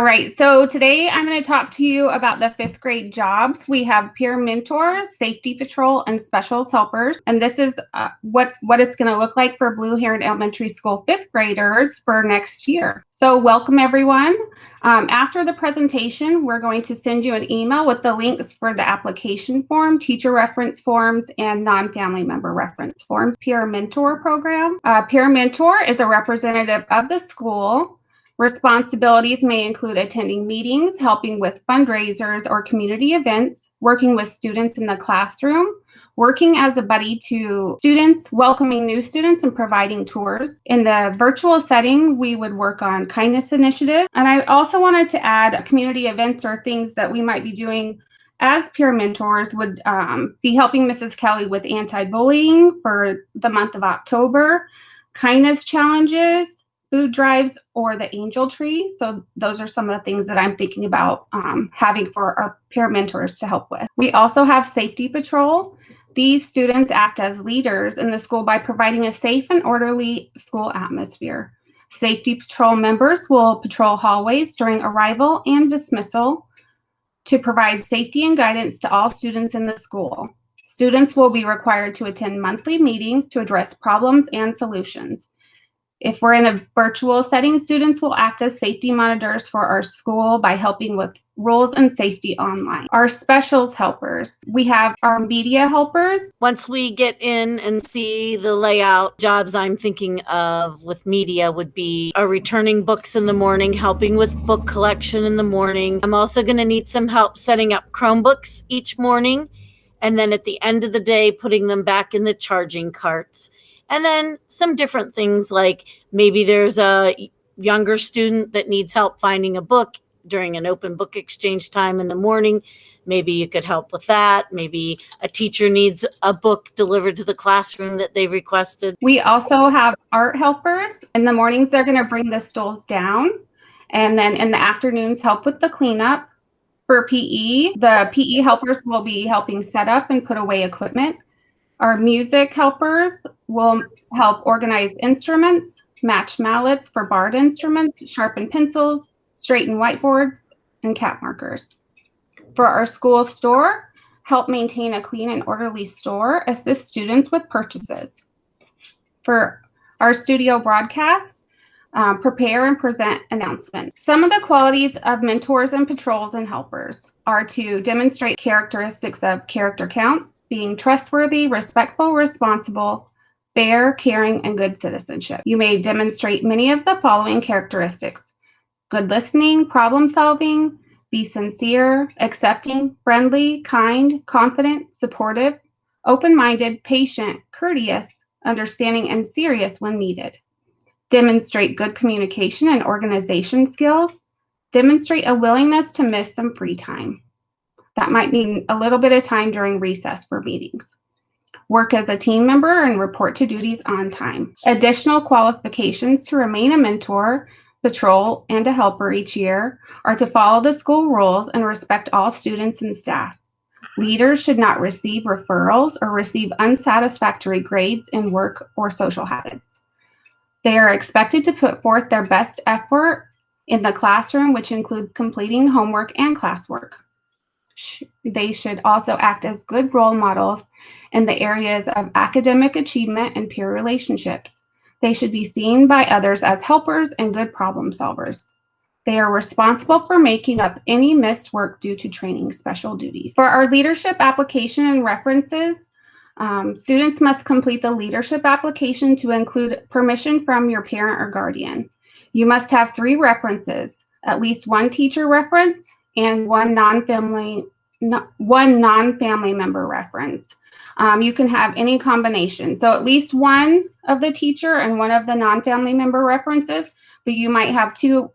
All right, so today I'm going to talk to you about the fifth grade jobs. We have peer mentors, safety patrol, and specials helpers. And this is what it's going to look like for Blue Heron Elementary School fifth graders for next year. So welcome everyone. After the presentation, we're going to send you an email with the links for the application form, teacher reference forms, and non-family member reference forms. Peer mentor program. Peer mentor is a representative of the school. Responsibilities may include attending meetings, helping with fundraisers or community events, working with students in the classroom, working as a buddy to students, welcoming new students, and providing tours. In the virtual setting, we would work on kindness initiative. And I also wanted to add community events or things that we might be doing as peer mentors would be helping Mrs. Kelly with anti-bullying for the month of October, kindness challenges, food drives, or the angel tree. So those are some of the things that I'm thinking about having for our peer mentors to help with. We also have safety patrol. These students act as leaders in the school by providing a safe and orderly school atmosphere. Safety patrol members will patrol hallways during arrival and dismissal to provide safety and guidance to all students in the school. Students will be required to attend monthly meetings to address problems and solutions. If we're in a virtual setting, students will act as safety monitors for our school by helping with rules and safety online. Our specials helpers, we have our media helpers. Once we get in and see the layout, jobs I'm thinking of with media would be returning books in the morning, helping with book collection in the morning. I'm also going to need some help setting up Chromebooks each morning, and then at the end of the day, putting them back in the charging carts. And then some different things like maybe there's a younger student that needs help finding a book during an open book exchange time in the morning. Maybe you could help with that. Maybe a teacher needs a book delivered to the classroom that they requested. We also have art helpers. In the mornings, they're going to bring the stools down. And then in the afternoons, help with the cleanup. For PE, the PE helpers will be helping set up and put away equipment. Our music helpers will help organize instruments, match mallets for barred instruments, sharpen pencils, straighten whiteboards, and cap markers. For our school store, help maintain a clean and orderly store, assist students with purchases. For our studio broadcast, prepare and present announcements. Some of the qualities of mentors and patrols and helpers are to demonstrate characteristics of character counts, being trustworthy, respectful, responsible, fair, caring, and good citizenship. You may demonstrate many of the following characteristics: good listening, problem solving, be sincere, accepting, friendly, kind, confident, supportive, open-minded, patient, courteous, understanding, and serious when needed. Demonstrate good communication and organization skills. Demonstrate a willingness to miss some free time. That might mean a little bit of time during recess for meetings. Work as a team member and report to duties on time. Additional qualifications to remain a mentor, patrol, and a helper each year are to follow the school rules and respect all students and staff. Leaders should not receive referrals or receive unsatisfactory grades in work or social habits. They are expected to put forth their best effort in the classroom, which includes completing homework and classwork. They should also act as good role models in the areas of academic achievement and peer relationships. They should be seen by others as helpers and good problem solvers. They are responsible for making up any missed work due to training special duties. For our leadership application and references, students must complete the leadership application to include permission from your parent or guardian. You must have 3 references, at least 1 teacher reference and one non-family member reference. You can have any combination. So at least 1 of the teacher and 1 of the non-family member references, but you might have two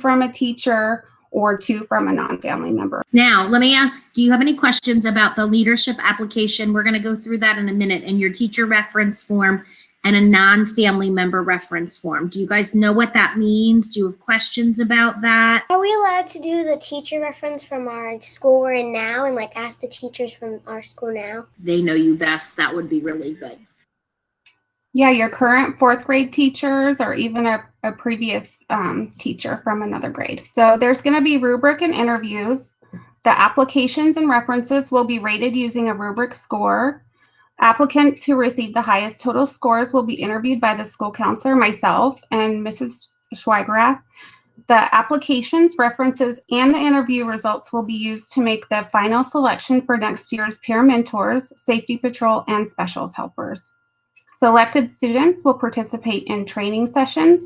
from a teacher or 2 from a non-family member. Now, let me ask, do you have any questions about the leadership application? We're going to go through that in a minute, and your teacher reference form and a non-family member reference form. Do you guys know what that means? Do you have questions about that? Are we allowed to do the teacher reference from our school we're in now and like ask the teachers from our school now? They know you best. That would be really good. Yeah, your current fourth grade teachers or even a previous teacher from another grade. So there's going to be rubric and interviews. The applications and references will be rated using a rubric score. Applicants who receive the highest total scores will be interviewed by the school counselor, myself, and Mrs. Schweigerath. The applications, references, and the interview results will be used to make the final selection for next year's peer mentors, safety patrol, and specials helpers. Selected students will participate in training sessions.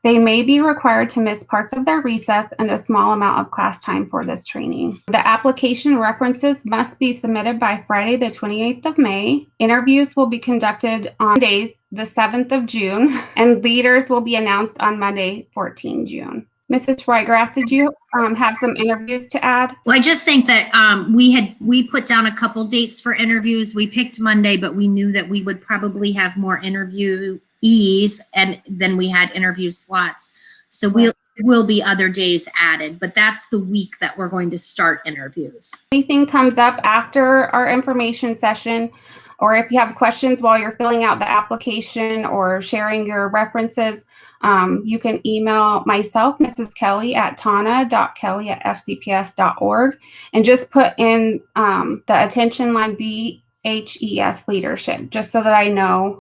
They may be required to miss parts of their recess and a small amount of class time for this training. The application references must be submitted by Friday, the 28th of May. Interviews will be conducted on Monday, the 7th of June, and leaders will be announced on Monday, 14 June. Mrs. Schweigerath, did you have some interviews to add? Well, I just think that we put down a couple dates for interviews. We picked Monday, but we knew that we would probably have more interviewees, and then we had interview slots. So will be other days added, but that's the week that we're going to start interviews. Anything comes up after our information session, or if you have questions while you're filling out the application or sharing your references, you can email myself, Mrs. Kelly, at tana.kelly@fcps.org, and just put in the attention line BHES leadership, just so that I know